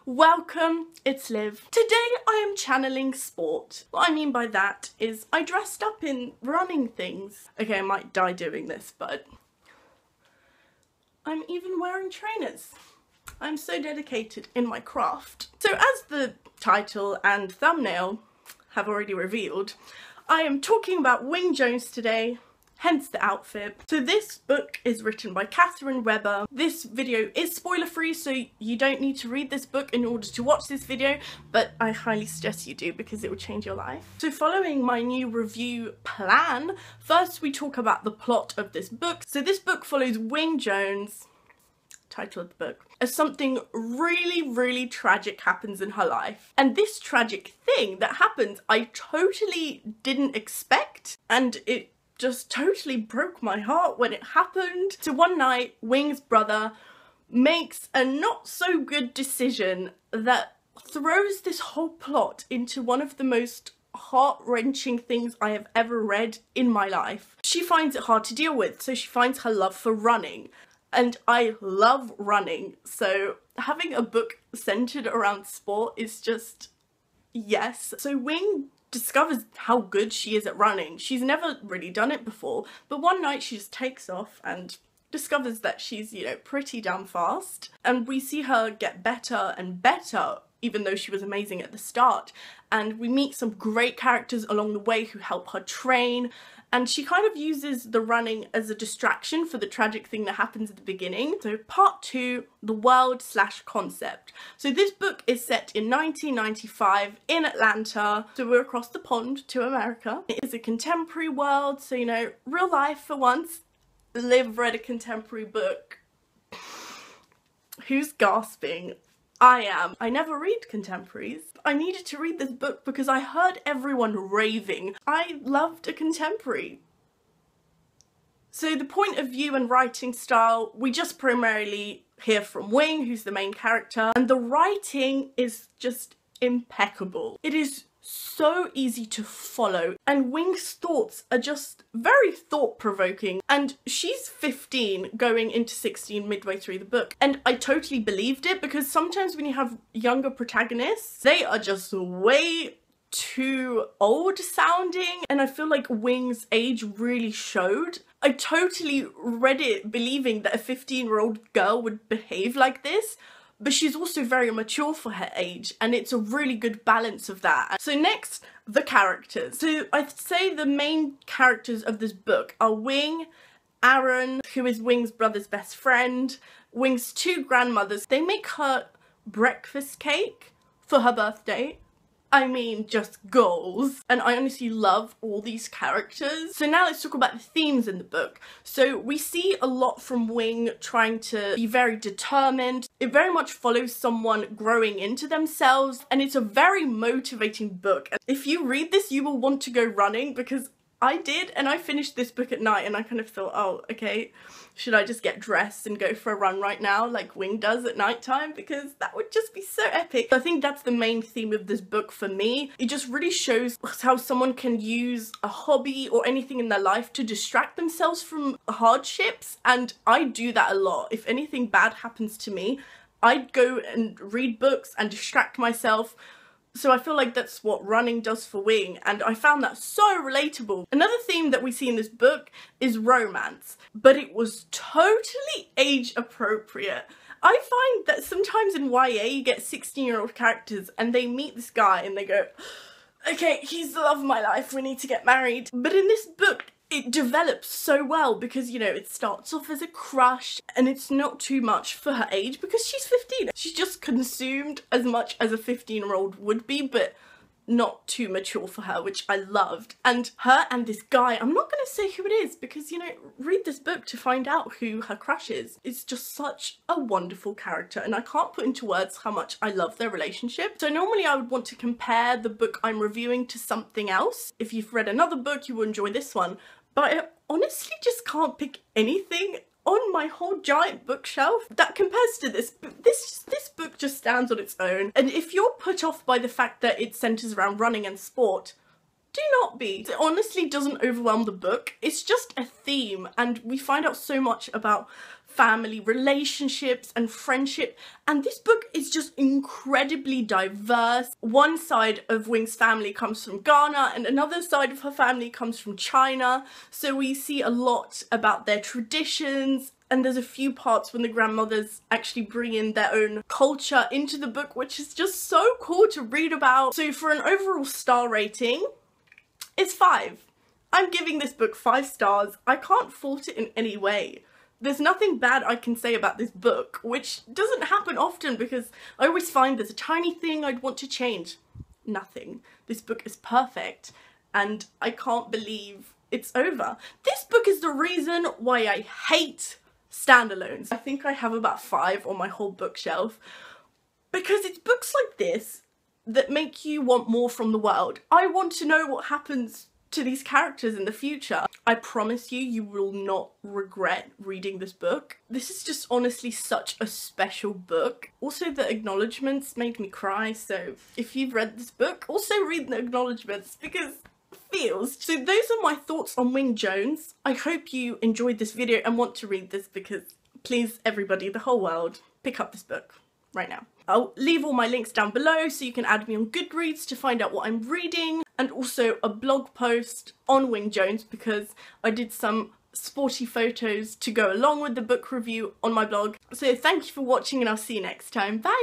Welcome, it's Liv. Today I am channeling sport. What I mean by that is I dressed up in running things. Okay, I might die doing this, but I'm even wearing trainers. I'm so dedicated in my craft. So as the title and thumbnail have already revealed, I am talking about Wing Jones today, hence the outfit. So this book is written by Katherine. This video is spoiler free, so you don't need to read this book in order to watch this video, but I highly suggest you do because it will change your life. So following my new review plan, first we talk about the plot of this book. So this book follows Wing Jones, title of the book, as something really tragic happens in her life. And this tragic thing that happens, I totally didn't expect, and it just totally broke my heart when it happened. So one night, Wing's brother makes a not so good decision that throws this whole plot into one of the most heart-wrenching things I have ever read in my life. She finds it hard to deal with, so she finds her love for running. And I love running, so having a book centered around sport is just yes. So Wing discovers how good she is at running. She's never really done it before, but one night she just takes off and discovers that she's, pretty damn fast. And we see her get better and better, even though she was amazing at the start. And we meet some great characters along the way who help her train. And she kind of uses the running as a distraction for the tragic thing that happens at the beginning. So part 2, the world/concept. So this book is set in 1995 in Atlanta. So we're across the pond to America. It is a contemporary world, so real life for once. Liv read a contemporary book. Who's gasping? I am. I never read contemporaries. I needed to read this book because I heard everyone raving. I loved a contemporary. So the point of view and writing style, we just primarily hear from Wing, who's the main character, and the writing is just impeccable. It is so easy to follow, and Wing's thoughts are just very thought-provoking, and she's 15 going into 16 midway through the book, and I totally believed it because sometimes when you have younger protagonists, they are just way too old sounding, and I feel like Wing's age really showed. I totally read it believing that a 15-year-old girl would behave like this, but she's also very mature for her age, and it's a really good balance of that. So next, the characters. So I'd say the main characters of this book are Wing, Aaron, who is Wing's brother's best friend, Wing's 2 grandmothers. They make her breakfast cake for her birthday. I mean, just goals. And I honestly love all these characters. So now let's talk about the themes in the book. So we see a lot from Wing trying to be very determined. It very much follows someone growing into themselves, and it's a very motivating book. If you read this, you will want to go running, because I did, and I finished this book at night and I kind of thought, oh, okay, should I just get dressed and go for a run right now like Wing does at nighttime? Because that would just be so epic. I think that's the main theme of this book for me. It just really shows how someone can use a hobby or anything in their life to distract themselves from hardships, and I do that a lot. If anything bad happens to me, I'd go and read books and distract myself. So I feel like that's what running does for Wing, and I found that so relatable. Another theme that we see in this book is romance, but it was totally age appropriate. I find that sometimes in YA you get 16-year-old characters and they meet this guy and they go, okay, he's the love of my life, we need to get married. But in this book, it develops so well because, it starts off as a crush and it's not too much for her age because she's 15. She's just consumed as much as a 15-year-old would be, but not too mature for her, which I loved. And her and this guy, I'm not going to say who it is because, read this book to find out who her crush is. It's just such a wonderful character, and I can't put into words how much I love their relationship. So normally I would want to compare the book I'm reviewing to something else. If you've read another book, you will enjoy this one. But I honestly just can't pick anything on my whole giant bookshelf that compares to this. This book just stands on its own. And if you're put off by the fact that it centers around running and sport, do not be. It honestly doesn't overwhelm the book. It's just a theme, and we find out so much about family relationships and friendship, and this book is just incredibly diverse. One side of Wing's family comes from Ghana and another side of her family comes from China, so we see a lot about their traditions, and there's a few parts when the grandmothers actually bring in their own culture into the book, which is just so cool to read about. So for an overall star rating, it's 5. I'm giving this book 5 stars. I can't fault it in any way. There's nothing bad I can say about this book, which doesn't happen often because I always find there's a tiny thing I'd want to change. Nothing. This book is perfect, and I can't believe it's over. This book is the reason why I hate standalones. I think I have about 5 on my whole bookshelf, because it's books like this that make you want more from the world. I want to know what happens to these characters in the future. I promise you, you will not regret reading this book. This is just honestly such a special book. Also, the acknowledgements made me cry, so if you've read this book, also read the acknowledgements because it feels. So those are my thoughts on Wing Jones. I hope you enjoyed this video and want to read this, because please, everybody, the whole world, pick up this book right now. I'll leave all my links down below so you can add me on Goodreads to find out what I'm reading, and also a blog post on Wing Jones because I did some sporty photos to go along with the book review on my blog. So thank you for watching, and I'll see you next time. Bye!